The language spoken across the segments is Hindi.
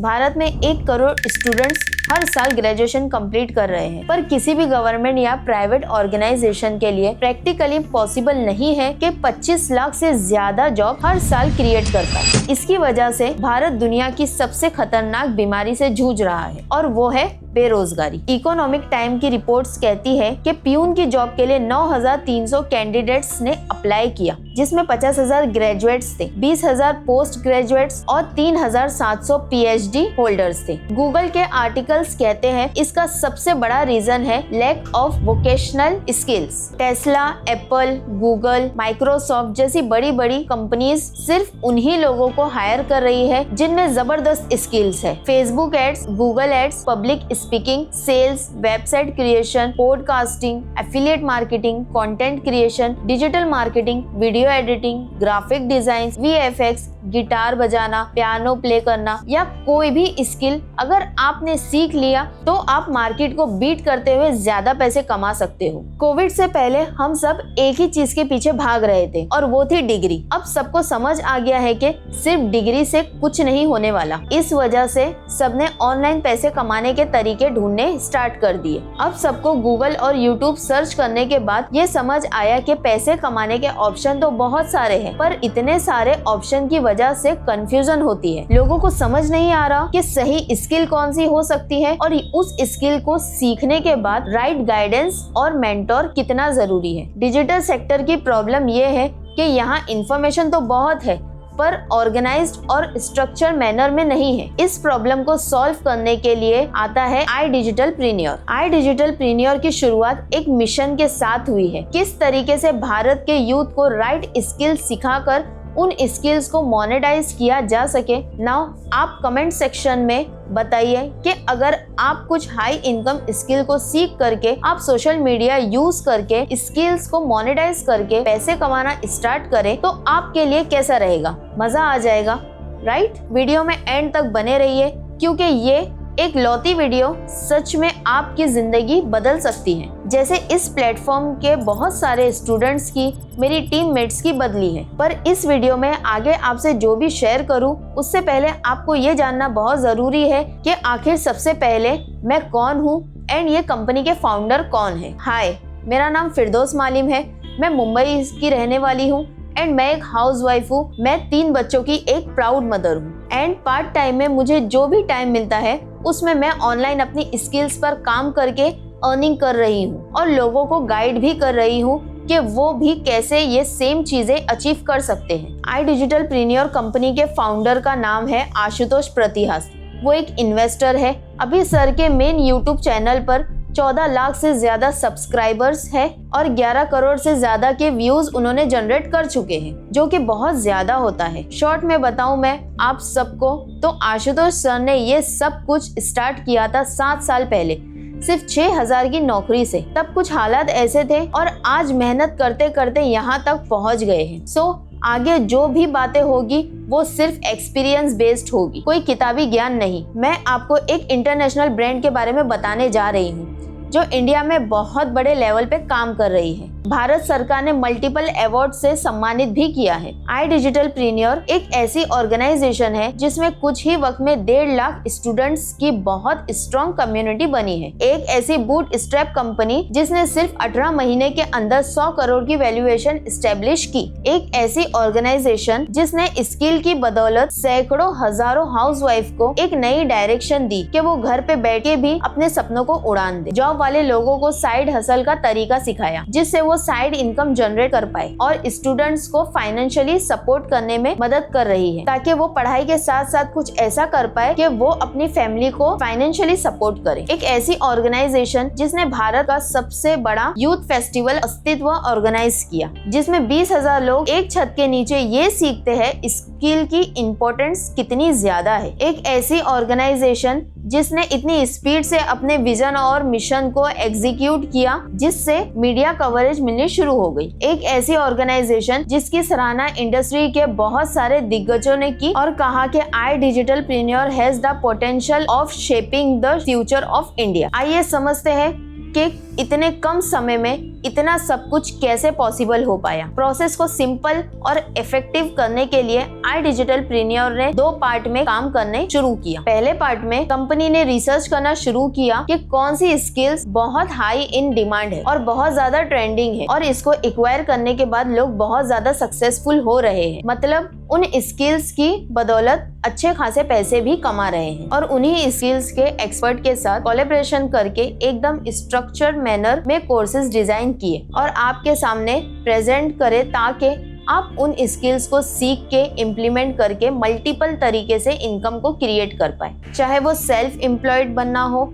भारत में 1 करोड़ स्टूडेंट्स हर साल ग्रेजुएशन कंप्लीट कर रहे हैं, पर किसी भी गवर्नमेंट या प्राइवेट ऑर्गेनाइजेशन के लिए प्रैक्टिकली पॉसिबल नहीं है कि 25 लाख से ज्यादा जॉब हर साल क्रिएट कर पाए। इसकी वजह से भारत दुनिया की सबसे खतरनाक बीमारी से जूझ रहा है और वो है बेरोजगारी। इकोनॉमिक टाइम की रिपोर्ट्स कहती है कि प्यून की जॉब के लिए 9,300 कैंडिडेट्स ने अप्लाई किया, जिसमें 50,000 ग्रेजुएट्स थे, 20,000 पोस्ट ग्रेजुएट्स और 3,700 PhD होल्डर्स थे। गूगल के आर्टिकल्स कहते हैं इसका सबसे बड़ा रीजन है lack of vocational skills. Tesla, Apple, Google, Microsoft जैसी बड़ी बड़ी कंपनीज सिर्फ उन्हीं लोगों को हायर कर रही है जिनमें जबरदस्त स्किल्स है। Facebook ads, Google ads, public speaking, sales, website creation, podcasting, affiliate marketing, content creation, digital marketing, video editing, graphic design, VFX, guitar बजाना, पियानो प्ले करना या कोई भी स्किल अगर आपने सीख लिया तो आप मार्केट को बीट करते हुए ज्यादा पैसे कमा सकते हो। कोविड से पहले हम सब एक ही चीज के पीछे भाग रहे थे और वो थी डिग्री। अब सबको समझ आ गया है कि सिर्फ डिग्री से कुछ नहीं होने वाला। इस वजह से सबने ऑनलाइन पैसे कमाने के तरीके ढूंढने स्टार्ट कर दिए। अब सबको गूगल और यूट्यूब सर्च करने के बाद ये समझ आया कि पैसे कमाने के ऑप्शन तो बहुत सारे हैं, पर इतने सारे ऑप्शन की वजह से कंफ्यूजन होती है। लोगों को समझ नहीं आ रहा कि सही स्किल कौन सी हो सकती है और उस स्किल को सीखने के बाद राइट गाइडेंस और मेंटोर कितना जरूरी है। डिजिटल सेक्टर की प्रॉब्लम ये है कि यहाँ इंफॉर्मेशन तो बहुत है पर ऑर्गेनाइज्ड और स्ट्रक्चर मैनर में नहीं है। इस प्रॉब्लम को सॉल्व करने के लिए आता है आई डिजिटल प्रीनियर। आई डिजिटल प्रीनियर की शुरुआत एक मिशन के साथ हुई है। किस तरीके से भारत के यूथ को राइट स्किल सिखाकर उन स्किल्स को मोनेटाइज किया जा सके। नाउ आप कमेंट सेक्शन में बताइए कि अगर आप कुछ हाई इनकम स्किल को सीख करके आप सोशल मीडिया यूज करके स्किल्स को मोनेटाइज करके पैसे कमाना स्टार्ट करें तो आपके लिए कैसा रहेगा। मजा आ जाएगा, राइट? वीडियो में एंड तक बने रहिए क्योंकि ये एक लौती वीडियो सच में आपकी जिंदगी बदल सकती है, जैसे इस प्लेटफॉर्म के बहुत सारे स्टूडेंट्स की मेरी टीममेट्स की बदली है। पर इस वीडियो में आगे आपसे जो भी शेयर करूं उससे पहले आपको ये जानना बहुत जरूरी है कि आखिर सबसे पहले मैं कौन हूं एंड ये कंपनी के फाउंडर कौन है। हाय, मेरा नाम फिरदौस मालिम है। मैं मुंबई की रहने वाली हूँ एंड मैं एक हाउसवाइफ हूँ। मैं 3 बच्चों की एक प्राउड मदर हूँ एंड पार्ट टाइम में मुझे जो भी टाइम मिलता है उसमें मैं ऑनलाइन अपनी स्किल्स पर काम करके अर्निंग कर रही हूँ और लोगों को गाइड भी कर रही हूँ कि वो भी कैसे ये सेम चीजें अचीव कर सकते हैं। आई डिजिटल प्रीनियर कंपनी के फाउंडर का नाम है आशुतोष प्रतिहास। वो एक इन्वेस्टर है। अभी सर के मेन यूट्यूब चैनल पर 14 लाख से ज्यादा सब्सक्राइबर्स है और 11 करोड़ से ज्यादा के व्यूज उन्होंने जनरेट कर चुके हैं, जो कि बहुत ज्यादा होता है। शॉर्ट में बताऊं मैं आप सबको तो आशुतोष सर ने ये सब कुछ स्टार्ट किया था 7 साल पहले, सिर्फ 6,000 की नौकरी से। तब कुछ हालात ऐसे थे और आज मेहनत करते करते यहाँ तक पहुँच गए हैं। सो आगे जो भी बातें होगी वो सिर्फ एक्सपीरियंस बेस्ड होगी, कोई किताबी ज्ञान नहीं। मैं आपको एक इंटरनेशनल ब्रांड के बारे में बताने जा रही हूँ जो इंडिया में बहुत बड़े लेवल पे काम कर रही है। भारत सरकार ने मल्टीपल अवार्ड से सम्मानित भी किया है। आई डिजिटल प्रीनियर एक ऐसी ऑर्गेनाइजेशन है जिसमें कुछ ही वक्त में 1.5 लाख स्टूडेंट्स की बहुत स्ट्रॉन्ग कम्युनिटी बनी है। एक ऐसी बूट स्ट्रैप कंपनी जिसने सिर्फ 18 महीने के अंदर 100 करोड़ की वैल्यूएशन एस्टेब्लिश की। एक ऐसी ऑर्गेनाइजेशन जिसने स्किल की बदौलत सैकड़ों हजारों हाउसवाइफ को एक नई डायरेक्शन दी कि वो घर पे बैठ के भी अपने सपनों को उड़ान दे। जॉब वाले लोगों को साइड हसल का तरीका सिखाया जिससे वो साइड इनकम जनरेट कर पाए और स्टूडेंट्स को फाइनेंशियली सपोर्ट करने में मदद कर रही है ताकि वो पढ़ाई के साथ साथ कुछ ऐसा कर पाए कि वो अपनी फैमिली को फाइनेंशियली सपोर्ट करे। एक ऐसी ऑर्गेनाइजेशन जिसने भारत का सबसे बड़ा यूथ फेस्टिवल अस्तित्व ऑर्गेनाइज किया जिसमें 20,000 लोग एक छत के नीचे ये सीखते हैं स्किल की इम्पोर्टेंस कितनी ज्यादा है। एक ऐसी ऑर्गेनाइजेशन जिसने इतनी स्पीड से अपने विजन और मिशन को एग्जीक्यूट किया जिससे मीडिया कवरेज मिलनी शुरू हो गई। एक ऐसी ऑर्गेनाइजेशन जिसकी सराहना इंडस्ट्री के बहुत सारे दिग्गजों ने की और कहा कि I digital premier has the potential of shaping the future of India. आइए समझते हैं कि इतने कम समय में इतना सब कुछ कैसे पॉसिबल हो पाया। प्रोसेस को सिंपल और इफेक्टिव करने के लिए iDigitalPreneur ने 2 पार्ट में काम करने शुरू किया। पहले पार्ट में कंपनी ने रिसर्च करना शुरू किया कि कौन सी स्किल्स बहुत हाई इन डिमांड है और बहुत ज्यादा ट्रेंडिंग है और इसको एक्वायर करने के बाद लोग बहुत ज्यादा सक्सेसफुल हो रहे हैं। मतलब उन स्किल्स की बदौलत अच्छे खासे पैसे भी कमा रहे हैं और उन्हीं स्किल्स के एक्सपर्ट के साथ कोलैबोरेशन करके एकदम स्ट्रक्चर्ड मैनर में कोर्सेज डिजाइन किए और आपके सामने प्रेजेंट करे ताकि आप उन स्किल्स को सीख के इम्प्लीमेंट करके मल्टीपल तरीके से इनकम को क्रिएट कर पाए। चाहे वो सेल्फ एम्प्लॉयड बनना हो,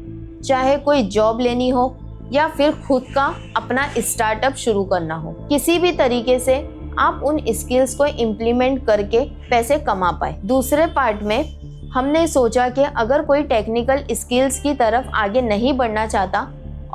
चाहे कोई जॉब लेनी हो या फिर खुद का अपना स्टार्टअप शुरू करना हो, किसी भी तरीके से आप उन स्किल्स को इम्प्लीमेंट करके पैसे कमा पाए। दूसरे पार्ट में हमने सोचा कि अगर कोई टेक्निकल स्किल्स की तरफ आगे नहीं बढ़ना चाहता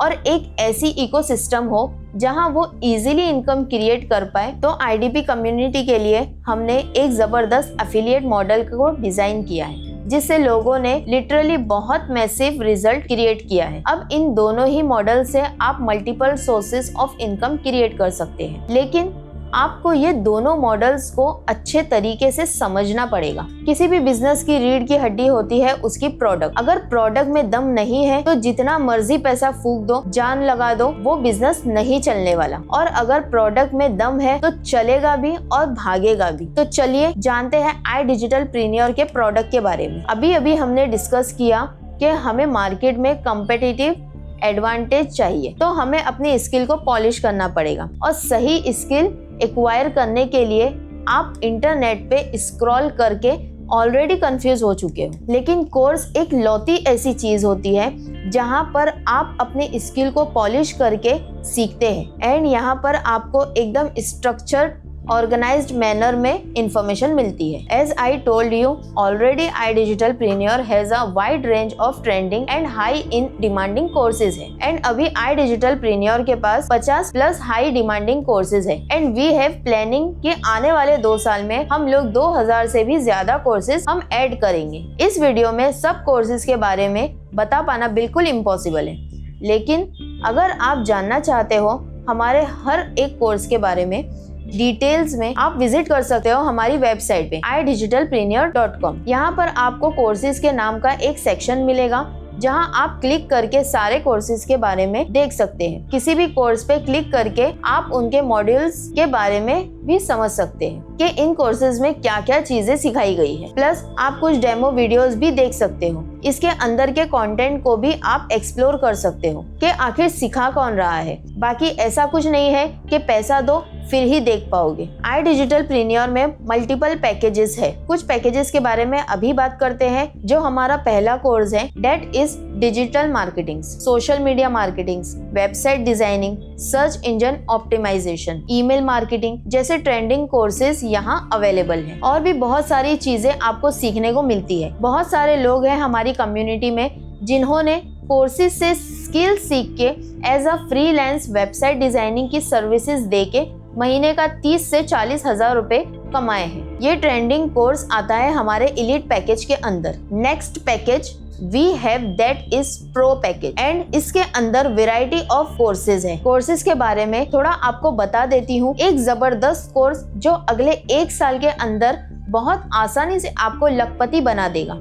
और एक ऐसी इकोसिस्टम हो जहां वो इजीली इनकम क्रिएट कर पाए, तो आईडीपी कम्युनिटी के लिए हमने एक जबरदस्त एफिलिएट मॉडल को डिजाइन किया है जिससे लोगों ने लिटरली बहुत मैसिव रिजल्ट क्रिएट किया है। अब इन दोनों ही मॉडल से आप multiple sources of income create कर सकते हैं, लेकिन आपको ये दोनों मॉडल्स को अच्छे तरीके से समझना पड़ेगा। किसी भी बिजनेस की रीढ़ की हड्डी होती है उसकी प्रोडक्ट। अगर प्रोडक्ट में दम नहीं है तो जितना मर्जी पैसा फूंक दो, जान लगा दो, वो बिजनेस नहीं चलने वाला। और अगर प्रोडक्ट में दम है तो चलेगा भी और भागेगा भी। तो चलिए जानते हैं iDigitalPreneur के प्रोडक्ट के बारे में। अभी हमने डिस्कस किया कि हमें मार्केट में कॉम्पिटिटिव एडवांटेज चाहिए, तो हमें अपनी स्किल को पॉलिश करना पड़ेगा और सही स्किल एक्वायर करने के लिए आप इंटरनेट पे स्क्रॉल करके ऑलरेडी कंफ्यूज हो चुके हो। लेकिन कोर्स एक लौती ऐसी चीज होती है जहां पर आप अपने स्किल को पॉलिश करके सीखते हैं एंड यहाँ पर आपको एकदम स्ट्रक्चर्ड ऑर्गेनाइज्ड मैनर में इंफॉर्मेशन मिलती है। As I told you already, iDigitalPreneur has a wide range of trending and high in demanding courses है and अभी iDigitalPreneur के पास 50+ हाई डिमांडिंग कोर्सेज है एंड वी हैव प्लानिंग कि आने वाले 2 साल में हम लोग 2000 से भी ज्यादा कोर्सेज हम ऐड करेंगे। इस वीडियो में सब कोर्सेज के बारे में बता पाना बिल्कुल इम्पॉसिबल है, लेकिन अगर आप जानना चाहते हो हमारे हर एक कोर्स के बारे में डिटेल्स में, आप विजिट कर सकते हो हमारी वेबसाइट पे iDigitalPreneur.com। यहाँ पर आपको कोर्सेज के नाम का एक सेक्शन मिलेगा जहाँ आप क्लिक करके सारे कोर्सेज के बारे में देख सकते हैं। किसी भी कोर्स पे क्लिक करके आप उनके मॉड्यूल्स के बारे में भी समझ सकते हैं कि इन कोर्सेज में क्या क्या चीजें सिखाई गई है। प्लस आप कुछ डेमो वीडियोस भी देख सकते हो। इसके अंदर के कंटेंट को भी आप एक्सप्लोर कर सकते हो कि आखिर सिखा कौन रहा है। बाकी ऐसा कुछ नहीं है कि पैसा दो फिर ही देख पाओगे। iDigitalPreneur में मल्टीपल पैकेजेस है। कुछ पैकेजेस के बारे में अभी बात करते हैं। जो हमारा पहला कोर्स है that is digital marketing, social media marketing, website designing, search engine optimisation, email marketing जैसे ट्रेंडिंग कोर्सेज यहाँ अवेलेबल है। और भी बहुत सारी चीजें आपको सीखने को मिलती है। बहुत सारे लोग हैं हमारी कम्युनिटी में जिन्होंने कोर्सेज से स्किल सीख के as a freelance website designing की सर्विसेज देके महीने का 30 से 40 हजार रुपए कमाए हैं। ये ट्रेंडिंग कोर्स आता है हमारे एलीट पैकेज के अंदर। Next package we have that is pro package and इसके अंदर वेराइटी ऑफ कोर्सेज है। कोर्सेज के बारे में थोड़ा आपको बता देती हूँ। एक जबरदस्त कोर्स जो अगले 1 साल के अंदर बहुत आसानी से आपको लखपति बना देगा,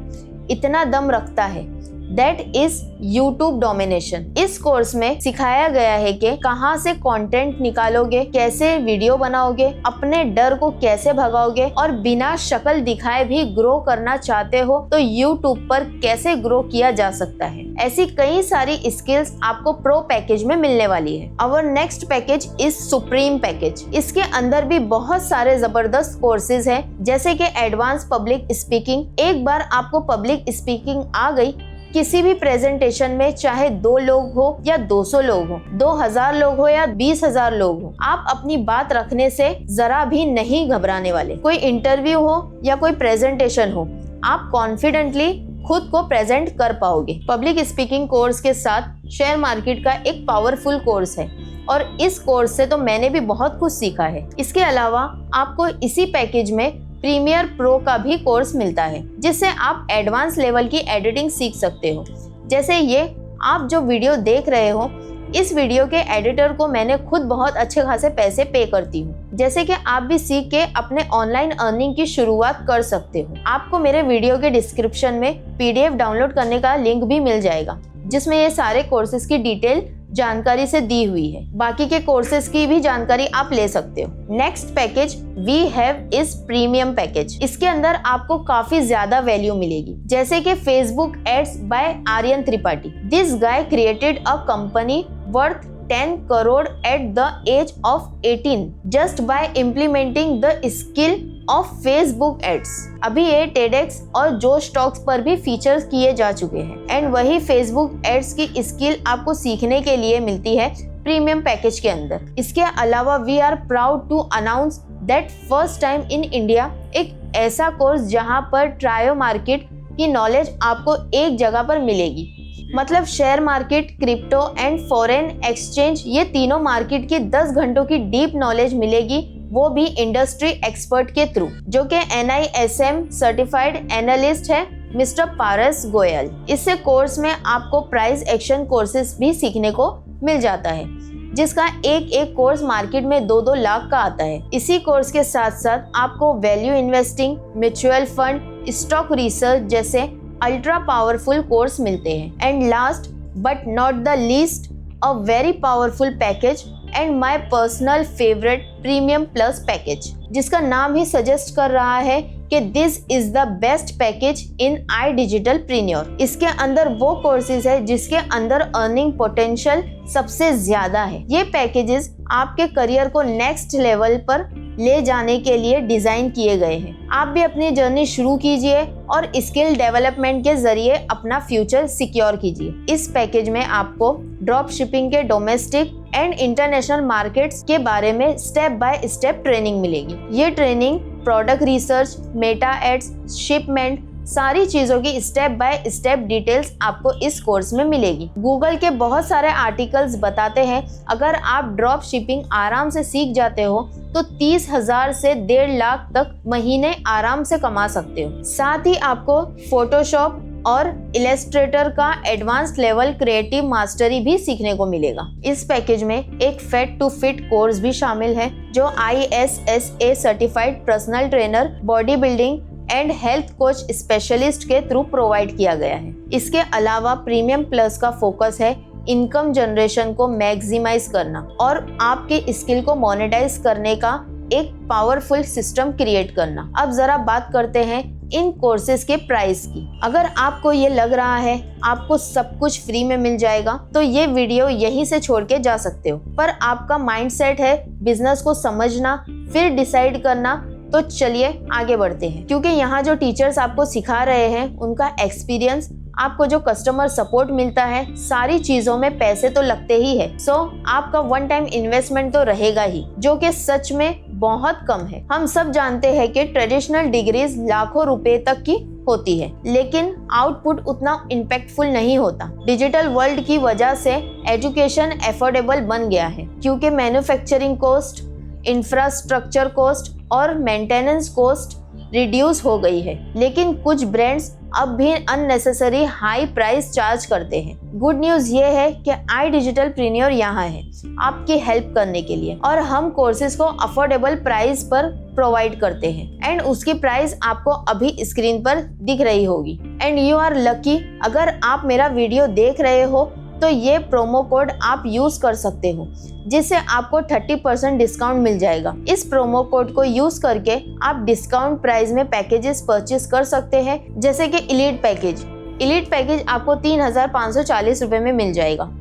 इतना दम रखता है, दैट इज यूट्यूब डोमिनेशन। इस कोर्स में सिखाया गया है कि कहां से कंटेंट निकालोगे, कैसे वीडियो बनाओगे, अपने डर को कैसे भगाओगे और बिना शक्ल दिखाए भी ग्रो करना चाहते हो तो यूट्यूब पर कैसे ग्रो किया जा सकता है। ऐसी कई सारी स्किल्स आपको प्रो पैकेज में मिलने वाली है। Our next package is supreme package. इसके अंदर भी बहुत सारे जबरदस्त कोर्सेज हैं जैसे कि एडवांस पब्लिक स्पीकिंग। एक बार आपको पब्लिक स्पीकिंग आ गई, किसी भी प्रेजेंटेशन में चाहे 2 लोग हो या 200 लोग हो, 2000 लोग हो या 20,000 लोग हो, आप अपनी बात रखने से जरा भी नहीं घबराने वाले। कोई इंटरव्यू हो या कोई प्रेजेंटेशन हो, आप कॉन्फिडेंटली खुद को प्रेजेंट कर पाओगे। पब्लिक स्पीकिंग कोर्स के साथ शेयर मार्केट का एक पावरफुल कोर्स है और इस कोर्स से तो मैंने भी बहुत कुछ सीखा है। इसके अलावा आपको इसी पैकेज में प्रीमियर प्रो का भी कोर्स मिलता है जिससे आप एडवांस लेवल की एडिटिंग सीख सकते हो। जैसे ये आप जो वीडियो देख रहे हो इस वीडियो के एडिटर को मैंने खुद बहुत अच्छे खासे पैसे पे करती हूँ। जैसे कि आप भी सीख के अपने ऑनलाइन अर्निंग की शुरुआत कर सकते हो। आपको मेरे वीडियो के डिस्क्रिप्शन में PDF डाउनलोड करने का लिंक भी मिल जाएगा, जिसमें ये सारे कोर्सेज की डिटेल जानकारी से दी हुई है। बाकी के कोर्सेज की भी जानकारी आप ले सकते हो। Next package we have is premium package. इसके अंदर आपको काफी ज्यादा वैल्यू मिलेगी, जैसे कि Facebook ads by Aryan Tripathi. This guy created a company worth 10 crore at the age of 18 just by implementing the skill of Facebook ads। अभी ये TEDx और जोश टॉक्स पर भी फीचर्स किए जा चुके हैं एंड वही Facebook एड्स की स्किल आपको सीखने के लिए मिलती है प्रीमियम पैकेज के अंदर। इसके अलावा we are proud to announce that first time in India एक ऐसा कोर्स जहां पर ट्रायो मार्केट की नॉलेज आपको एक जगह पर मिलेगी। मतलब share market, crypto and foreign exchange, ये तीनों मार्केट की 10 घंटों की डीप नॉलेज मिलेगी, वो भी इंडस्ट्री एक्सपर्ट के थ्रू, जो कि NISM सर्टिफाइड एनालिस्ट है मिस्टर पारस गोयल। इससे कोर्स में आपको प्राइस एक्शन कोर्सेज भी सीखने को मिल जाता है, जिसका एक कोर्स मार्केट में 2-2 लाख का आता है। इसी कोर्स के साथ साथ आपको value investing, mutual fund, stock research जैसे अल्ट्रा पावरफुल कोर्स मिलते हैं। And last but not the least, a very powerful package and my personal favourite premium plus package, जिसका नाम ही सजेस्ट कर रहा है कि this is the best package in iDigitalPreneur। इसके अंदर वो कोर्सेज है जिसके अंदर अर्निंग पोटेंशियल सबसे ज्यादा है। ये पैकेजेस आपके करियर को नेक्स्ट लेवल पर ले जाने के लिए डिजाइन किए गए हैं। आप भी अपनी जर्नी शुरू कीजिए और स्किल डेवलपमेंट के जरिए अपना फ्यूचर सिक्योर कीजिए। इस पैकेज में आपको ड्रॉप शिपिंग के डोमेस्टिक एंड इंटरनेशनल मार्केट्स के बारे में स्टेप बाय स्टेप ट्रेनिंग मिलेगी। ये training product research, Meta ads, shipment, सारी चीजों की स्टेप बाय स्टेप डिटेल्स आपको इस कोर्स में मिलेगी। गूगल के बहुत सारे आर्टिकल्स बताते हैं अगर आप ड्रॉप शिपिंग आराम से सीख जाते हो तो 30,000 से 1.5 लाख तक महीने आराम से कमा सकते हो। साथ ही आपको फोटोशॉप और इलस्ट्रेटर का एडवांस लेवल क्रिएटिव मास्टरी भी सीखने को मिलेगा। इस पैकेज में एक फेट टू फिट कोर्स भी शामिल है, जो ISSA certified personal trainer, body building and health coach specialist के थ्रू प्रोवाइड किया गया है। इसके अलावा प्रीमियम प्लस का फोकस है इनकम जनरेशन को मैक्सिमाइज करना और आपके स्किल को मोनेटाइज करने का एक पावरफुल सिस्टम क्रिएट करना। अब जरा बात करते हैं इन कोर्सेज के प्राइस की। अगर आपको ये लग रहा है आपको सब कुछ फ्री में मिल जाएगा तो ये वीडियो यहीं से छोड़ के जा सकते हो, पर आपका माइंडसेट है बिजनेस को समझना फिर डिसाइड करना, तो चलिए आगे बढ़ते हैं। क्योंकि यहाँ जो टीचर्स आपको सिखा रहे हैं उनका एक्सपीरियंस, आपको जो कस्टमर सपोर्ट मिलता है, सारी चीजों में पैसे तो लगते ही है। सो आपका वन टाइम इन्वेस्टमेंट तो रहेगा ही, जो कि सच में बहुत कम है। हम सब जानते हैं कि ट्रेडिशनल डिग्रीज लाखों रुपए तक की होती है, लेकिन आउटपुट उतना इम्पैक्टफुल नहीं होता। डिजिटल वर्ल्ड की वजह से एजुकेशन एफोर्डेबल बन गया है, क्योंकि मैन्युफैक्चरिंग कॉस्ट, इंफ्रास्ट्रक्चर कॉस्ट और मेंटेनेंस कॉस्ट रिड्यूस हो गई है। लेकिन कुछ ब्रांड्स अब भी अननेसेसरी हाई प्राइस चार्ज करते हैं। गुड न्यूज ये है कि iDigitalPreneur यहाँ है आपकी हेल्प करने के लिए, और हम कोर्सेज को अफोर्डेबल प्राइस पर प्रोवाइड करते हैं एंड उसकी प्राइस आपको अभी स्क्रीन पर दिख रही होगी। एंड यू आर लकी, अगर आप मेरा वीडियो देख रहे हो तो ये प्रोमो कोड आप यूज कर सकते हो, जिससे आपको 30% डिस्काउंट मिल जाएगा। इस प्रोमो कोड को यूज करके आप डिस्काउंट प्राइस में पैकेजेस परचेज कर सकते हैं, जैसे कि इलीट पैकेज आपको 3,540 रुपए में मिल जाएगा।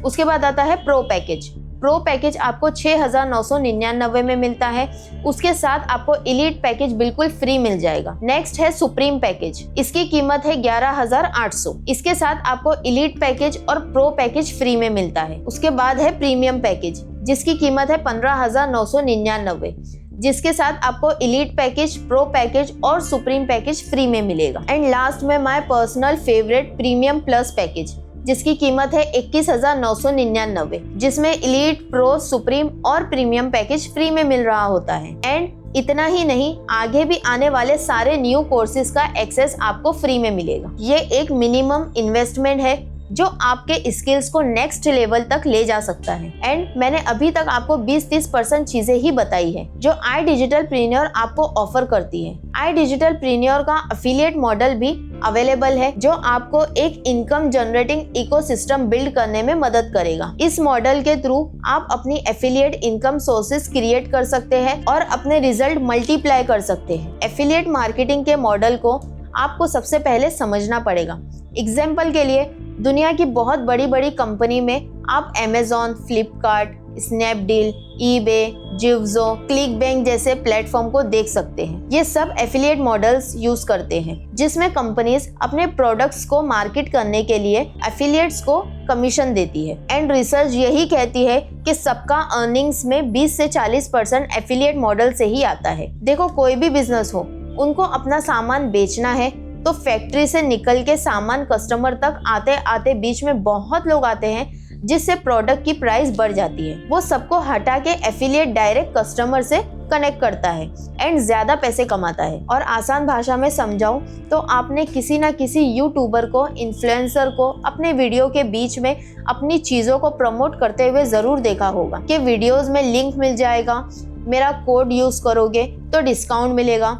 उसके बाद आता है प्रो पैकेज आपको 6,999 में मिलता है। उसके साथ आपको इलीट पैकेज बिल्कुल फ्री मिल जाएगा। नेक्स्ट है सुप्रीम पैकेज, इसकी कीमत है 11,800। इसके साथ आपको इलीट पैकेज और प्रो पैकेज फ्री में मिलता है। उसके बाद है प्रीमियम पैकेज, जिसकी कीमत है 15,999, जिसके साथ आपको इलीट पैकेज, प्रो पैकेज और सुप्रीम पैकेज फ्री में मिलेगा। एंड लास्ट में my personal favourite premium plus package, जिसकी कीमत है 21,999, जिसमें इलीट, प्रो, सुप्रीम और प्रीमियम पैकेज फ्री में मिल रहा होता है। एंड इतना ही नहीं, आगे भी आने वाले सारे न्यू कोर्सेज का एक्सेस आपको फ्री में मिलेगा। ये एक मिनिमम इन्वेस्टमेंट है, जो आपके स्किल्स को नेक्स्ट लेवल तक ले जा सकता है। एंड मैंने अभी तक आपको 20-30% चीजें ही बताई है जो iDigitalPreneur आपको ऑफर करती है। iDigitalPreneur का अफिलिएट मॉडल भी अवेलेबल है जो आपको एक इनकम जनरेटिंग इकोसिस्टम बिल्ड करने में मदद करेगा। इस मॉडल के थ्रू आप अपनी एफिलिएट इनकम सोर्सेज क्रिएट कर सकते हैं और अपने रिजल्ट मल्टीप्लाई कर सकते हैं। एफिलिएट मार्केटिंग के मॉडल को आपको सबसे पहले समझना पड़ेगा। एग्जाम्पल के लिए दुनिया की बहुत बड़ी बड़ी कंपनी में आप Amazon, फ्लिपकार्ट, स्नैपडील, ईबे, जिवजो, क्लिकबैंक जैसे प्लेटफॉर्म को देख सकते हैं। ये सब एफिलिएट मॉडल्स यूज करते हैं जिसमें कंपनीज अपने प्रोडक्ट्स को मार्केट करने के लिए एफिलिएट्स को कमीशन देती है। एंड रिसर्च यही कहती है कि सबका अर्निंग्स में 20 से 40% एफिलिएट मॉडल से ही आता है। देखो, कोई भी बिजनेस हो, उनको अपना सामान बेचना है तो फैक्ट्री से निकल के सामान कस्टमर तक आते आते बीच में बहुत लोग आते हैं जिससे प्रोडक्ट की प्राइस बढ़ जाती है। वो सबको हटा के एफिलिएट डायरेक्ट कस्टमर से कनेक्ट करता है एंड ज्यादा पैसे कमाता है। और आसान भाषा में समझाऊं तो आपने किसी ना किसी यूट्यूबर को, इन्फ्लुएंसर को अपने वीडियो के बीच में अपनी चीजों को प्रमोट करते हुए जरूर देखा होगा कि वीडियोस में लिंक मिल जाएगा, मेरा कोड यूज करोगे तो डिस्काउंट मिलेगा।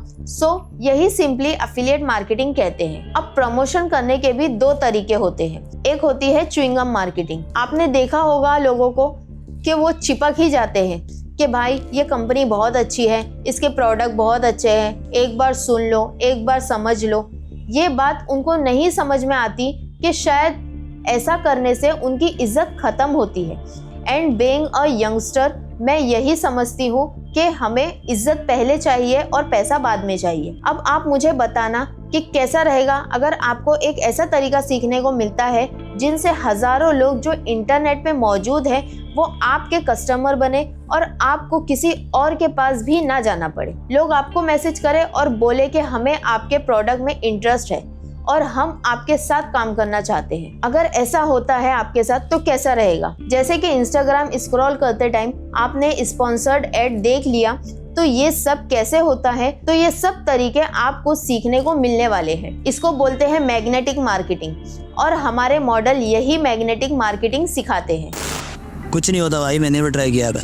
यही सिंपली एफिलिएट मार्केटिंग कहते हैं। अब प्रमोशन करने के भी दो तरीके होते हैं। एक होती है च्युइंगम मार्केटिंग। आपने देखा होगा लोगों को कि वो चिपक ही जाते हैं कि भाई ये कंपनी बहुत अच्छी है, इसके प्रोडक्ट बहुत अच्छे हैं, एक बार सुन लो, एक बार समझ लो। ये बात उनको नहीं समझ में आती कि शायद ऐसा करने से उनकी इज्जत खत्म होती है। एंड बीइंग अ यंगस्टर, मैं यही समझती हूँ कि हमें इज्जत पहले चाहिए और पैसा बाद में चाहिए। अब आप मुझे बताना कि कैसा रहेगा अगर आपको एक ऐसा तरीका सीखने को मिलता है जिनसे हजारों लोग जो इंटरनेट पे मौजूद हैं वो आपके कस्टमर बने और आपको किसी और के पास भी ना जाना पड़े। लोग आपको मैसेज करें और बोले कि हमें आपके प्रोडक्ट में इंटरेस्ट है और हम आपके साथ काम करना चाहते हैं। अगर ऐसा होता है आपके साथ तो कैसा रहेगा? जैसे कि इंस्टाग्राम स्क्रॉल करते टाइम आपने स्पॉन्सर्ड एड देख लिया, तो ये सब कैसे होता है? तो ये सब तरीके आपको सीखने को मिलने वाले हैं। इसको बोलते हैं मैग्नेटिक मार्केटिंग और हमारे मॉडल यही मैग्नेटिक मार्केटिंग सिखाते हैं। कुछ नहीं होता भाई, मैंने भी ट्राई किया था।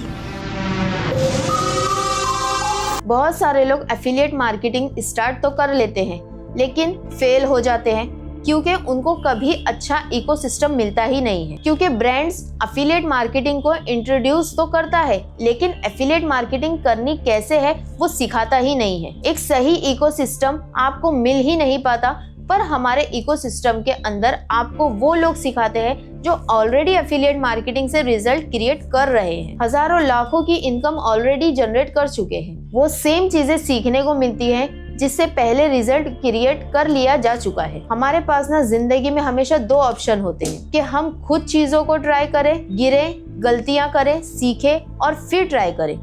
बहुत सारे लोग एफिलिएट मार्केटिंग स्टार्ट तो कर लेते हैं लेकिन फेल हो जाते हैं क्योंकि उनको कभी अच्छा इकोसिस्टम मिलता ही नहीं है। क्योंकि ब्रांड्स एफिलिएट मार्केटिंग को इंट्रोड्यूस तो करता है लेकिन एफिलिएट मार्केटिंग करनी कैसे है वो सिखाता ही नहीं है। एक सही इकोसिस्टम आपको मिल ही नहीं पाता, पर हमारे इकोसिस्टम के अंदर आपको वो लोग सिखाते हैं जो ऑलरेडी एफिलिएट मार्केटिंग से रिजल्ट क्रिएट कर रहे हैं, हजारों लाखों की इनकम ऑलरेडी जनरेट कर चुके हैं। वो सेम चीजें सीखने को मिलती हैं जिससे पहले रिजल्ट क्रिएट कर लिया जा चुका है। हमारे पास ना जिंदगी में हमेशा दो ऑप्शन होते हैं कि हम खुद चीजों को ट्राई करें, गिरे, गलतियां करें, सीखे और फिर ट्राई करें।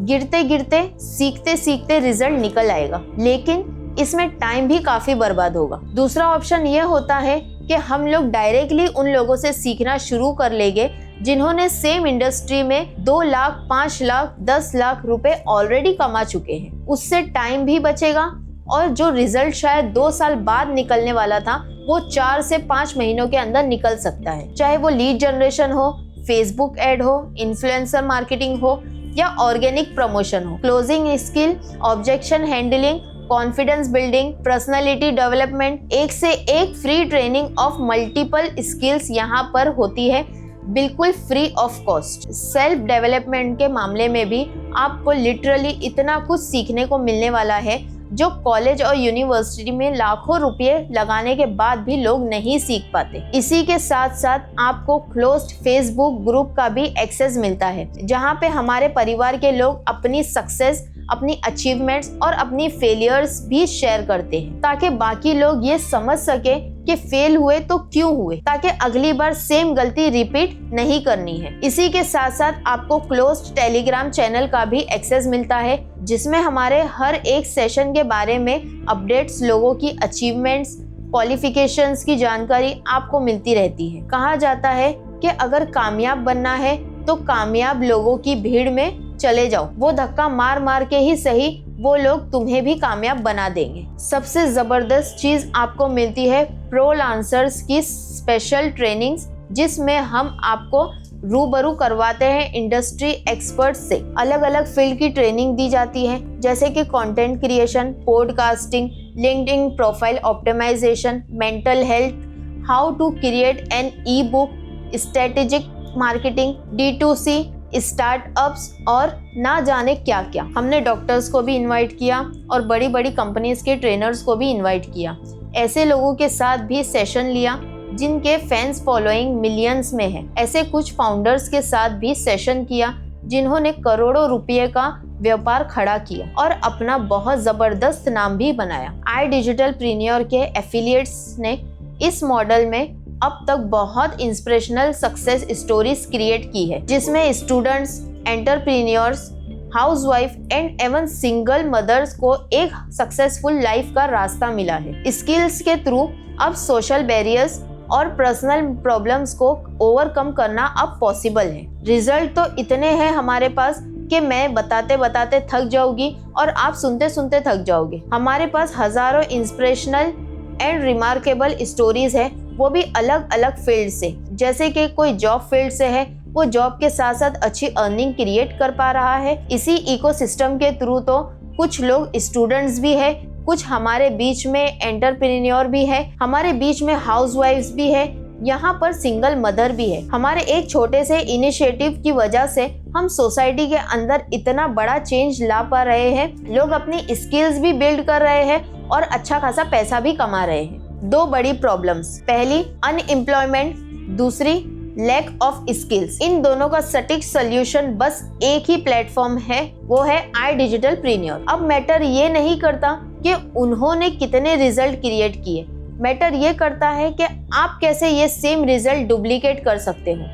गिरते गिरते, सीखते सीखते रिजल्ट निकल आएगा, लेकिन इसमें टाइम भी काफी बर्बाद होगा। दूसरा ऑप्शन ये होता है कि हम लोग डायरेक्टली उन लोगों से सीखना शुरू कर लेंगे जिन्होंने सेम इंडस्ट्री में 2 लाख, 5 लाख, 10 लाख रुपए ऑलरेडी कमा चुके हैं। उससे टाइम भी बचेगा और जो रिजल्ट शायद 2 साल बाद निकलने वाला था वो 4 से 5 महीनों के अंदर निकल सकता है। चाहे वो लीड जनरेशन हो, फेसबुक एड हो, इन्फ्लुएंसर मार्केटिंग हो या ऑर्गेनिक प्रमोशन हो। Closing skill, objection handling, confidence building, personality development, एक से एक free training of multiple skills यहाँ पर होती है, बिल्कुल free of cost. Self development के मामले में भी आपको लिटरली इतना कुछ सीखने को मिलने वाला है जो कॉलेज और यूनिवर्सिटी में लाखों रुपए लगाने के बाद भी लोग नहीं सीख पाते। इसी के साथ साथ आपको क्लोज्ड फेसबुक ग्रुप का भी एक्सेस मिलता है जहाँ पे हमारे परिवार के लोग अपनी सक्सेस, अपनी अचीवमेंट्स और अपनी फेलियर्स भी शेयर करते हैं ताकि बाकी लोग ये समझ सके कि फेल हुए तो क्यों हुए, ताकि अगली बार सेम गलती रिपीट नहीं करनी है। इसी के साथ साथ आपको क्लोज्ड टेलीग्राम चैनल का भी एक्सेस मिलता है जिसमें हमारे हर एक सेशन के बारे में अपडेट्स, लोगों की अचीवमेंट्स, क्वालिफिकेशंस की जानकारी आपको मिलती रहती है। कहा जाता है कि अगर कामयाब बनना है तो कामयाब लोगों की भीड़ में चले जाओ, वो धक्का मार मार के ही सही वो लोग तुम्हें भी कामयाब बना देंगे। सबसे जबरदस्त चीज आपको मिलती है फ्रीलांसर्स की स्पेशल ट्रेनिंग्स, जिसमें हम आपको रूबरू करवाते हैं इंडस्ट्री एक्सपर्ट्स से। अलग अलग फील्ड की ट्रेनिंग दी जाती है, जैसे कि content creation, podcasting, LinkedIn profile optimisation, mental health, how to create an e book, strategic marketing, D2C, startups और ना जाने क्या क्या। हमने डॉक्टर्स को भी इनवाइट किया और बड़ी बड़ी कंपनीज के ट्रेनर्स को भी इनवाइट किया। ऐसे लोगों के साथ भी सेशन लिया जिनके फैंस फॉलोइंग मिलियंस में है। ऐसे कुछ फाउंडर्स के साथ भी सेशन किया जिन्होंने करोड़ों रुपए का व्यापार खड़ा किया और अपना बहुत जबरदस्त नाम भी बनाया। iDigitalPreneur के एफिलिएट्स ने इस मॉडल में अब तक बहुत इंस्पिरेशनल सक्सेस स्टोरीज क्रिएट की है, जिसमें students, entrepreneurs, housewife and even single mothers को एक सक्सेसफुल लाइफ का रास्ता मिला है। स्किल्स के थ्रू अब सोशल बैरियर्स और पर्सनल प्रॉब्लम्स को ओवरकम करना अब पॉसिबल है। रिजल्ट तो इतने हैं हमारे पास कि मैं बताते बताते थक जाऊंगी और आप सुनते सुनते थक जाओगे। हमारे पास हजारों इंस्पिरेशनल एंड रिमार्केबल स्टोरीज है, वो भी अलग अलग फील्ड से। जैसे कि कोई जॉब फील्ड से है, वो जॉब के साथ साथ अच्छी अर्निंग क्रिएट कर पा रहा है। इसी इकोसिस्टम के थ्रू तो कुछ लोग स्टूडेंट्स भी है, कुछ हमारे बीच में एंटरप्रेन्योर भी है, हमारे बीच में हाउसवाइफ्स भी है, यहाँ पर सिंगल मदर भी है। हमारे एक छोटे से इनिशिएटिव की वजह से हम सोसाइटी के अंदर इतना बड़ा चेंज ला पा रहे हैं। लोग अपनी स्किल्स भी बिल्ड कर रहे हैं और अच्छा खासा पैसा भी कमा रहे हैं। दो बड़ी प्रॉब्लम्स, पहली अनएम्प्लॉयमेंट, दूसरी लैक ऑफ स्किल्स। इन दोनों का सटीक सोल्यूशन बस एक ही प्लेटफॉर्म है, वो है iDigitalPreneur। अब मैटर ये नहीं करता कि उन्होंने कितने रिजल्ट क्रिएट किए, मैटर ये करता है कि आप कैसे ये सेम रिजल्ट डुप्लीकेट कर सकते हो,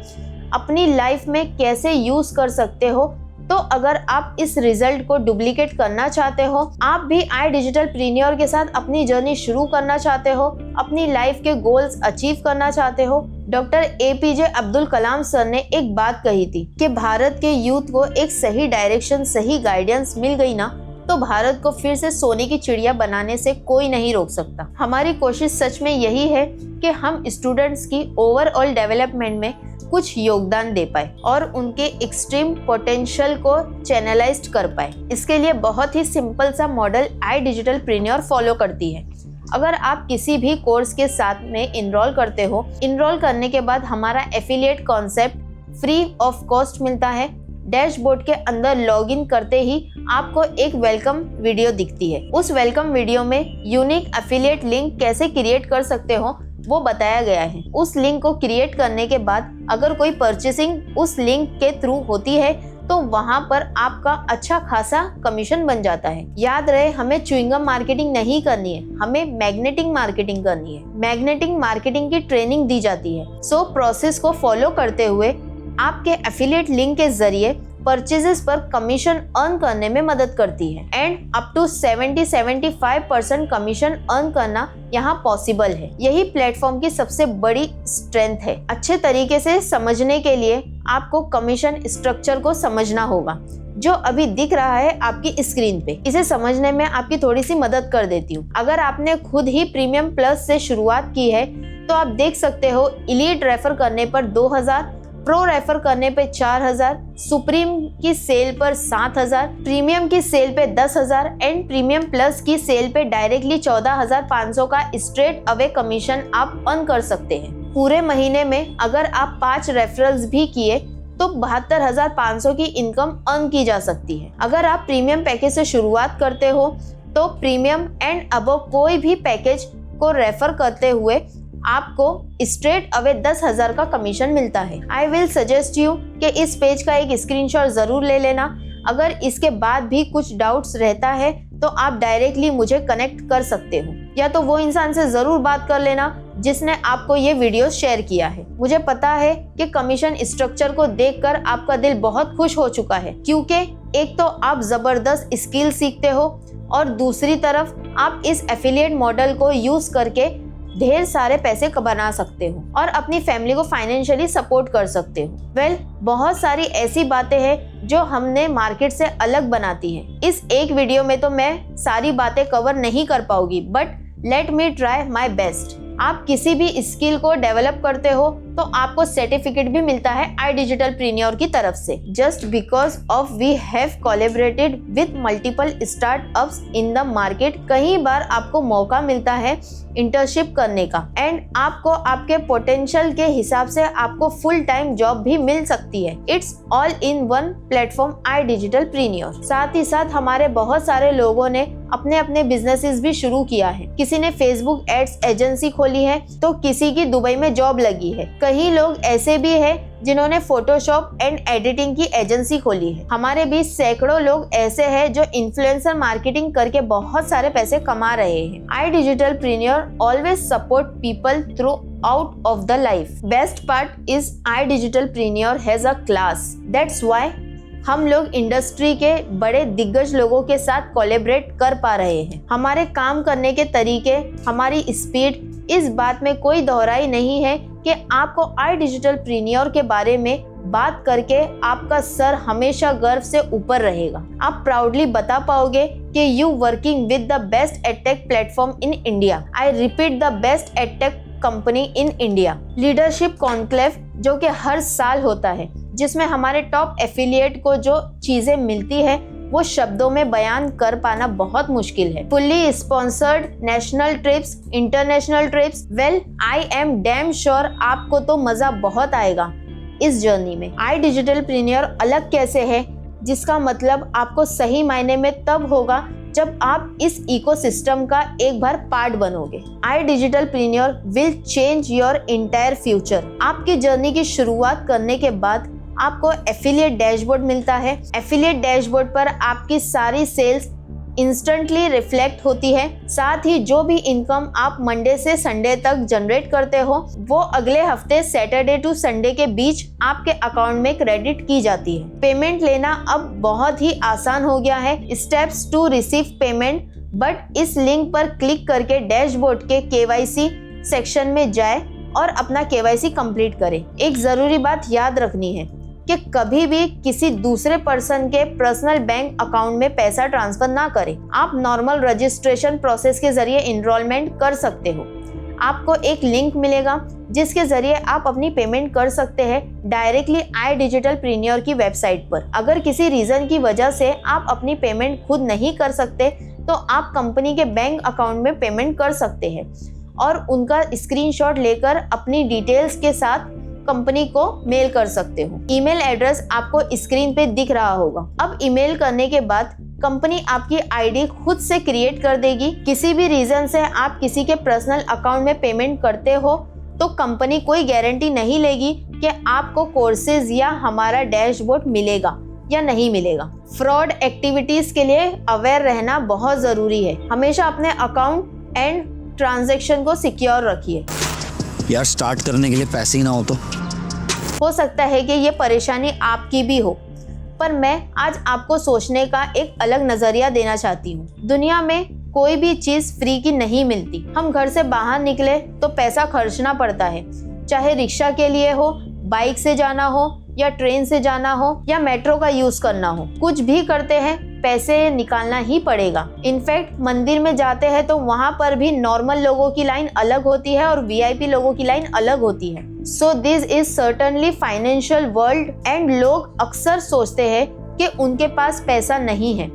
अपनी लाइफ में कैसे यूज कर सकते हो। तो अगर आप इस रिजल्ट को डुप्लीकेट करना चाहते हो, आप भी iDigitalPreneur के साथ अपनी जर्नी शुरू करना चाहते हो, अपनी लाइफ के गोल्स अचीव करना चाहते हो। Doctor APJ Abdul Kalam sir ने एक बात कही थी कि भारत के यूथ को एक सही डायरेक्शन, सही गाइडेंस मिल गई ना, तो भारत को फिर से सोने की चिड़िया बनाने से कोई नहीं रोक सकता। हमारी कोशिश सच में यही है कि हम स्टूडेंट्स की ओवरऑल डेवलपमेंट में कुछ योगदान दे पाए और उनके एक्सट्रीम पोटेंशियल को चैनलाइज कर पाए। इसके लिए बहुत ही सिंपल सा मॉडल iDigitalPreneur फॉलो करती है। अगर आप किसी भी कोर्स के साथ में इनरोल करते हो, इनरोल करने के बाद हमारा affiliate concept free of cost मिलता है। डैशबोर्ड के अंदर लॉगिन करते ही आपको एक वेलकम वीडियो दिखती है। उस वेलकम वीडियो में यूनिक एफिलिएट लिंक कैसे क्रिएट कर सकते हो वो बताया गया है। उस लिंक को क्रिएट करने के बाद अगर कोई परचेसिंग उस लिंक के थ्रू होती है तो वहां पर आपका अच्छा खासा कमीशन बन जाता है। याद रहे, हमें च्युइंगम मार्केटिंग नहीं करनी है, हमें मैग्नेटिक मार्केटिंग करनी है। मैग्नेटिक मार्केटिंग की ट्रेनिंग दी जाती है। सो प्रोसेस को फॉलो करते हुए आपके एफिलिएट लिंक के जरिए परचेजेस पर कमीशन अर्न करने में मदद करती है and up to 70-75% commission earn करना यहाँ पॉसिबल है। यही प्लेटफॉर्म की सबसे बड़ी स्ट्रेंथ है। अच्छे तरीके से समझने के लिए आपको कमीशन स्ट्रक्चर को समझना होगा, जो अभी दिख रहा है आपकी स्क्रीन पे। इसे समझने में आपकी थोड़ी सी मदद कर देती हूँ। अगर आपने खुद ही प्रीमियम प्लस से शुरुआत की है तो आप देख सकते हो इलीट रेफर करने पर 2000, प्रो रेफर करने पे 4000, सुप्रीम की सेल पर 7000, प्रीमियम की सेल पे 10,000 एंड प्रीमियम प्लस की सेल पे डायरेक्टली 14,500 का स्ट्रेट अवे कमीशन आप अर्न कर सकते हैं। पूरे महीने में अगर आप 5 रेफरल्स भी किए तो 72,500 की इनकम अर्न की जा सकती है। अगर आप प्रीमियम पैकेज से शुरुआत करते हो तो प्रीमियम एंड अबव कोई भी पैकेज को रेफर करते हुए आपको स्ट्रेट अवे 10,000 का कमीशन मिलता है। आई विल सजेस्ट यू कि इस पेज का एक स्क्रीनशॉट जरूर ले लेना। अगर इसके बाद भी कुछ डाउट्स रहता है तो आप डायरेक्टली मुझे कनेक्ट कर सकते हो, या तो वो इंसान से जरूर बात कर लेना जिसने आपको ये वीडियो शेयर किया है। मुझे पता है कि कमीशन स्ट्रक्चर को देखकर आपका दिल बहुत खुश हो चुका है, क्योंकि एक तो आप जबरदस्त स्किल सीखते हो और दूसरी तरफ आप इस एफिलिएट मॉडल को यूज करके ढेर सारे पैसे बना सकते हो और अपनी फैमिली को फाइनेंशियली सपोर्ट कर सकते हो। बहुत सारी ऐसी बातें हैं जो हमने मार्केट से अलग बनाती हैं। इस एक वीडियो में तो मैं सारी बातें कवर नहीं कर पाऊंगी, but let me try my best. आप किसी भी स्किल को डेवलप करते हो तो आपको सर्टिफिकेट भी मिलता है iDigitalPreneur की तरफ से। Just because of we have collaborated with multiple startups in the market. कई बार आपको मौका मिलता है इंटर्नशिप करने का एंड आपको आपके पोटेंशियल के हिसाब से आपको फुल टाइम जॉब भी मिल सकती है। It's all in one platform iDigitalPreneur। साथ ही साथ हमारे बहुत सारे लोगों ने अपने अपने बिजनेसेस भी शुरू किया है। किसी ने फेसबुक एड्स एजेंसी खोली है तो किसी की दुबई में जॉब लगी है। कई लोग ऐसे भी है जिन्होंने फोटोशॉप एंड एडिटिंग की एजेंसी खोली है। हमारे बीच सैकड़ों लोग ऐसे हैं जो इन्फ्लुएंसर मार्केटिंग करके बहुत सारे पैसे कमा रहे हैं। iDigitalPreneur always support people throughout of the life. Best part is iDigitalPreneur has a class. That's why हम लोग इंडस्ट्री के बड़े दिग्गज लोगों के साथ कोलैबोरेट कर पा रहे हैं। हमारे काम करने के तरीके, हमारी स्पीड, इस बात में कोई दोहराई नहीं है कि आपको iDigitalPreneur के बारे में बात करके आपका सर हमेशा गर्व से ऊपर रहेगा। आप प्राउडली बता पाओगे कि you working with the best edtech platform in India. I repeat, the best edtech company in India. Leadership conclave जो कि हर साल होता है, जिसमें हमारे टॉप एफिलिएट को जो चीजें मिलती है वो शब्दों में बयान कर पाना बहुत मुश्किल है। Fully sponsored national trips, international trips, well I am damn sure आपको तो मजा बहुत आएगा इस जर्नी में। iDigitalPreneur अलग कैसे है, जिसका मतलब आपको सही मायने में तब होगा जब आप इस इकोसिस्टम का एक बार पार्ट बनोगे। iDigitalPreneur will change your entire future. आपकी जर्नी की शुरुआत करने के बाद आपको एफिलिएट डैशबोर्ड मिलता है। एफिलिएट डैशबोर्ड पर आपकी सारी सेल्स इंस्टेंटली रिफ्लेक्ट होती है। साथ ही जो भी इनकम आप मंडे से संडे तक जनरेट करते हो वो अगले हफ्ते सैटरडे टू संडे के बीच आपके अकाउंट में क्रेडिट की जाती है। पेमेंट लेना अब बहुत ही आसान हो गया है। Steps to receive payment, but इस लिंक पर क्लिक करके डैशबोर्ड के KYC सेक्शन में जाए और अपना KYC कंप्लीट करें। एक जरूरी बात याद रखनी है कि कभी भी किसी दूसरे पर्सन के पर्सनल बैंक अकाउंट में पैसा ट्रांसफर ना करें। आप नॉर्मल रजिस्ट्रेशन प्रोसेस के जरिए इनरोलमेंट कर सकते हो। आपको एक लिंक मिलेगा जिसके जरिए आप अपनी पेमेंट कर सकते हैं डायरेक्टली iDigitalPreneur की वेबसाइट पर। अगर किसी रीजन की वजह से आप अपनी पेमेंट खुद नहीं कर सकते तो आप कंपनी के बैंक अकाउंट में पेमेंट कर सकते हैं और उनका स्क्रीनशॉट लेकर अपनी डिटेल्स के साथ कंपनी को मेल कर सकते हो। ईमेल एड्रेस आपको स्क्रीन पे दिख रहा होगा। अब ईमेल करने के बाद कंपनी आपकी आईडी खुद से क्रिएट कर देगी। किसी भी रीजन से आप किसी के पर्सनल अकाउंट में पेमेंट करते हो तो कंपनी कोई गारंटी नहीं लेगी कि आपको कोर्सेज या हमारा डैशबोर्ड मिलेगा या नहीं मिलेगा। फ्रॉड एक्टिविटीज के लिए अवेयर रहना बहुत जरूरी है। हमेशा अपने अकाउंट एंड ट्रांजैक्शन को सिक्योर रखिए। यार स्टार्ट करने के लिए पैसे ही ना हो सकता है कि ये परेशानी आपकी भी हो, पर मैं आज आपको सोचने का एक अलग नजरिया देना चाहती हूँ। दुनिया में कोई भी चीज फ्री की नहीं मिलती। हम घर से बाहर निकले तो पैसा खर्चना पड़ता है, चाहे रिक्शा के लिए हो, बाइक से जाना हो या ट्रेन से जाना हो या मेट्रो का यूज करना हो। कुछ भी करते हैं पैसे निकालना ही पड़ेगा। इनफैक्ट मंदिर में जाते हैं तो वहाँ पर भी नॉर्मल लोगों की लाइन अलग होती है और VIP लोगों की लाइन अलग होती है। So this is certainly financial world and लोग अक्सर सोचते हैं कि उनके पास पैसा नहीं है,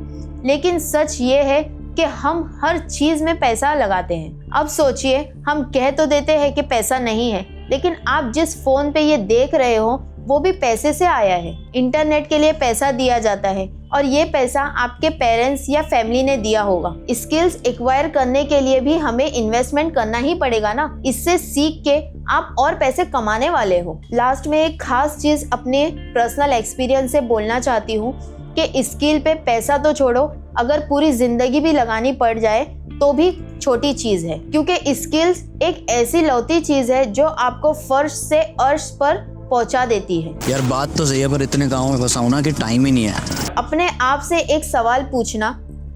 लेकिन सच ये है कि हम हर चीज में पैसा लगाते हैं। अब सोचिए, हम कह तो देते हैं कि पैसा नहीं है, लेकिन आप जिस फोन पे ये देख रहे हो वो भी पैसे से आया है। इंटरनेट के लिए पैसा दिया जाता है और ये पैसा आपके पेरेंट्स या फैमिली ने दिया होगा। स्किल्स एक्वायर करने के लिए भी हमें इन्वेस्टमेंट करना ही पड़ेगा ना। इससे सीख के आप और पैसे कमाने वाले हो। लास्ट में एक खास चीज अपने पर्सनल एक्सपीरियंस से बोलना चाहती हूँ कि स्किल पे पैसा तो छोड़ो, अगर पूरी जिंदगी भी लगानी पड़ जाए तो भी छोटी चीज है, क्योंकि स्किल्स एक ऐसी लौती चीज है जो आपको फर्श से अर्श पर पहुंचा देती है। यार बात तो सही है, पर इतने गाँव में फंसा हूं ना कि टाइम ही नहीं है। अपने आप से एक सवाल पूछना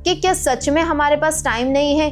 कि क्या सच में हमारे पास टाइम नहीं है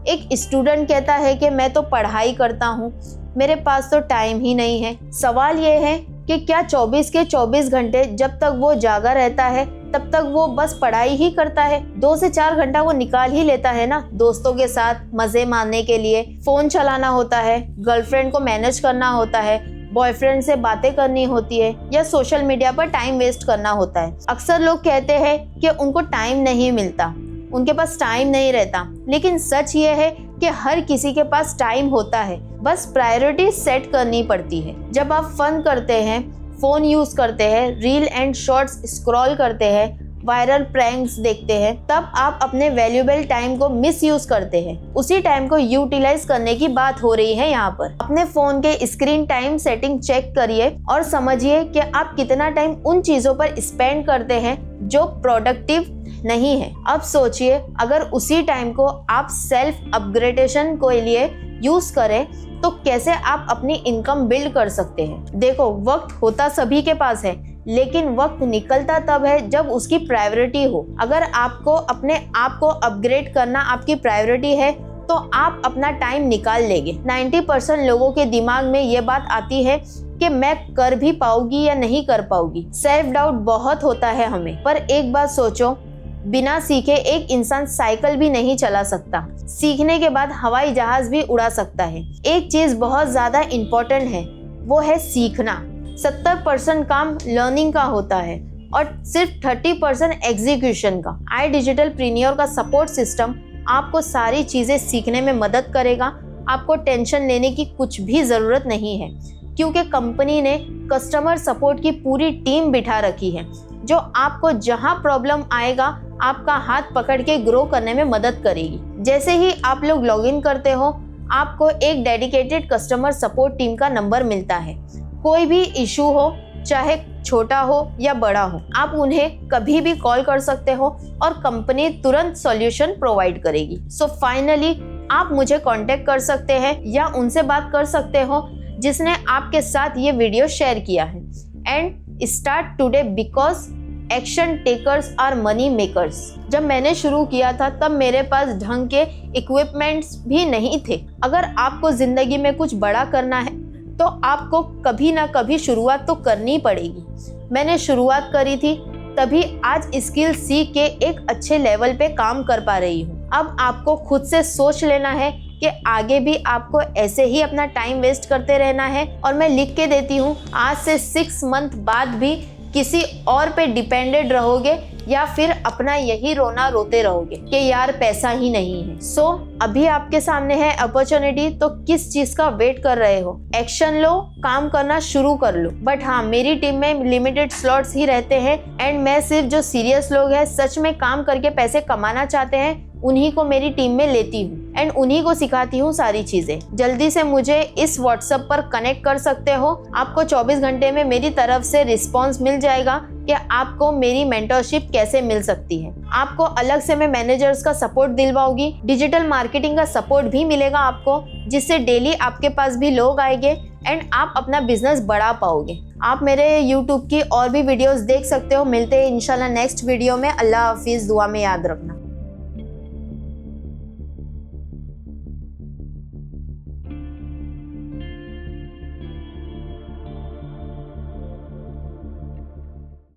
एक स्टूडेंट कहता है कि मैं तो पढ़ाई करता हूँ, मेरे पास तो टाइम ही नहीं है। सवाल ये है कि क्या 24 के 24 घंटे जब तक वो जागा रहता है तब तक वो बस पढ़ाई ही करता है? 2 से 4 घंटा वो निकाल ही लेता है ना, दोस्तों के साथ मजे मारने के लिए। फोन चलाना होता है, गर्लफ्रेंड को मैनेज करना होता है, बॉयफ्रेंड से बातें करनी होती है या सोशल मीडिया पर टाइम वेस्ट करना होता है। अक्सर लोग कहते हैं कि उनको टाइम नहीं मिलता, उनके पास टाइम नहीं रहता, लेकिन सच ये है कि हर किसी के पास टाइम होता है, बस प्रायोरिटी सेट करनी पड़ती है। जब आप फन करते हैं, फोन यूज करते हैं, रील एंड शॉर्ट्स स्क्रॉल करते हैं, वायरल प्रैंक्स देखते हैं, तब आप अपने वैल्यूएबल टाइम को मिस यूज करते हैं। उसी टाइम को यूटिलाइज करने की बात हो रही है यहाँ पर। अपने फोन के स्क्रीन टाइम सेटिंग चेक करिए और समझिए कि आप कितना टाइम उन चीजों पर स्पेंड करते हैं जो प्रोडक्टिव नहीं है। अब सोचिए, अगर उसी टाइम को आप सेल्फ अपग्रेडेशन के लिए यूज करें तो कैसे आप अपनी इनकम बिल्ड कर सकते हैं। देखो, वक्त होता सभी के पास है, लेकिन वक्त निकलता तब है जब उसकी प्रायोरिटी हो। अगर आपको अपने आप को अपग्रेड करना आपकी प्रायोरिटी है तो आप अपना टाइम निकाल लेंगे। 90% लोगों के दिमाग में ये बात आती है कि मैं कर भी पाऊंगी या नहीं कर पाऊंगी। सेल्फ डाउट बहुत होता है हमें, पर एक बात सोचो, बिना सीखे एक इंसान साइकिल भी नहीं चला सकता, सीखने के बाद हवाई जहाज भी उड़ा सकता है। एक चीज बहुत ज्यादा इम्पोर्टेंट है, वो है सीखना। 70% काम लर्निंग का होता है और सिर्फ 30% एग्जीक्यूशन का। आई डिजिटल प्रीनियर का सपोर्ट सिस्टम आपको सारी चीजें सीखने में मदद करेगा। आपको टेंशन लेने की कुछ भी जरूरत नहीं है, क्योंकि कंपनी ने कस्टमर सपोर्ट की पूरी टीम बिठा रखी है जो आपको जहां प्रॉब्लम आएगा आपका हाथ पकड़ के ग्रो करने में मदद करेगी। जैसे ही आप लोग लॉगिन करते हो, आपको एक डेडिकेटेड कस्टमर सपोर्ट टीम का नंबर मिलता है। कोई भी इशू हो, चाहे छोटा हो या बड़ा हो, आप उन्हें कभी भी कॉल कर सकते हो और कंपनी तुरंत सॉल्यूशन प्रोवाइड करेगी। सो फाइनली आप मुझे कांटेक्ट कर सकते हैं या उनसे बात कर सकते हो जिसने आपके साथ ये वीडियो शेयर किया है। And start today because action takers are money makers. जब मैंने शुरू किया था तब मेरे पास ढंग के इक्विपमेंट्स भी नहीं थे। अगर आपको जिंदगी में कुछ बड़ा करना है तो आपको कभी ना कभी शुरुआत तो करनी पड़ेगी। मैंने शुरुआत करी थी, तभी आज स्किल सीख के एक अच्छे लेवल पे काम कर पा रही हूँ। अब आपको खुद से सोच लेना है कि आगे भी आपको ऐसे ही अपना टाइम वेस्ट करते रहना है। और मैं लिख के देती हूँ, आज से 6 मंथ बाद भी किसी और पे डिपेंडेड रहोगे या फिर अपना यही रोना रोते रहोगे कि यार पैसा ही नहीं है। सो अभी आपके सामने है अपॉर्चुनिटी, तो किस चीज का वेट कर रहे हो? एक्शन लो, काम करना शुरू कर लो। बट हाँ, मेरी टीम में लिमिटेड स्लॉट्स ही रहते हैं एंड मैं सिर्फ जो सीरियस लोग हैं, सच में काम करके पैसे कमाना चाहते हैं, उन्हीं को मेरी टीम में लेती हूँ एंड उन्हीं को सिखाती हूँ सारी चीजें। जल्दी से मुझे इस व्हाट्सएप पर कनेक्ट कर सकते हो। आपको 24 घंटे में मेरी तरफ से रिस्पॉन्स मिल जाएगा कि आपको मेरी मेंटरशिप कैसे मिल सकती है। आपको अलग से मैं मैनेजर्स का सपोर्ट दिलवाऊंगी, डिजिटल मार्केटिंग का सपोर्ट भी मिलेगा आपको, जिससे डेली आपके पास भी लोग आएंगे एंड आप अपना बिजनेस बढ़ा पाओगे। आप मेरे YouTube की और भी वीडियोस देख सकते हो। मिलते हैं इंशाल्लाह नेक्स्ट वीडियो में। अल्लाह हाफिज, दुआ में याद रखना।